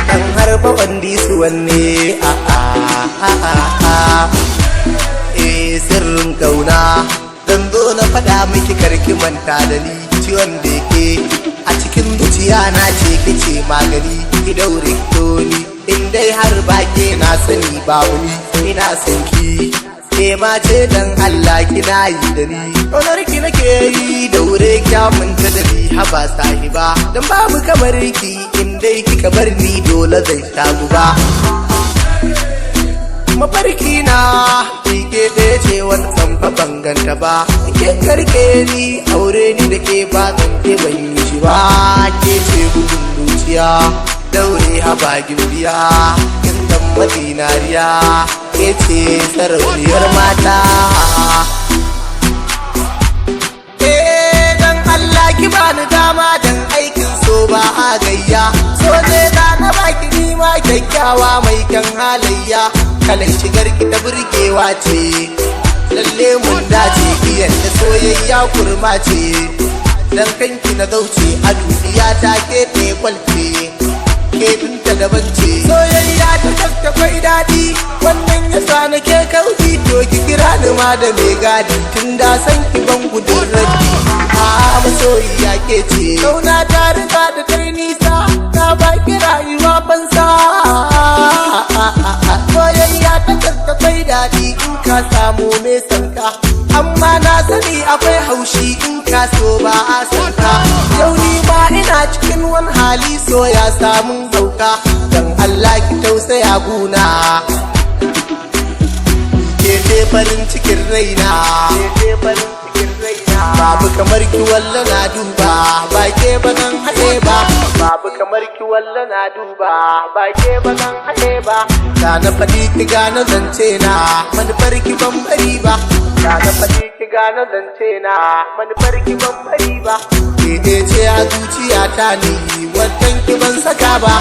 Dan harba wandi su wanne sirrin kauna dan zo na faɗa miki karki manta da ni ciwon da yake a cikin zuciya na ce kice magani ki daure toni in dai har bake na sani babu ni ina son ki ke ma ce dan Allah kina yi da ni ƙaunar ki nake yi daure kyamunta da ni haba sahiba dan babu kamar ki in dai kika bar ni dole zai sha guba mafarki na ke ɗaya ce wannan fa banganta ba ke karke ni aure ni da ke ba zan ke ban yi shi ba ke ce gudun zuciya daure haba gimbiya kin dan madinariya ke ce sarauniyar mata dan Allah ki bani dama dan aikin so ba a gayya so ne da na baki ni ma kyakkyawa mai kyan halayya kalan shigar ki ta burgewa ce lalle mun dace iyan da soyayya kurma ce dan kanki na zauce a duniya ta ke te kwalce ke binta daban ce soyayya ta kasta kwai daɗi wannan yasa nake kauki to ki kira ni ma da mai gadi tun da san ki ban gudun raddi a masoyiya ke ce kauna ta riga da kai nisa ta baki rayuwa fansa soyayya ta kasta kwai daɗi in ka samu mai sanka amma na sani akwai haushi in ka so ba a sanka yau ni ma ina cikin wani hali so ya samun hauka dan Allah ki tausaya guna ke farin cikin raina babu kamar ki walla na duba ba ke ba zan haɗe ba babu kamar ki walla na duba ba ke ba zan haɗe ba da na faɗi ki gane zance na manufar ki ban bari ba da na faɗi ki gane zance na manufar ki ban bari ba ke ce a zuciya ta ni wannan ki ban saka ba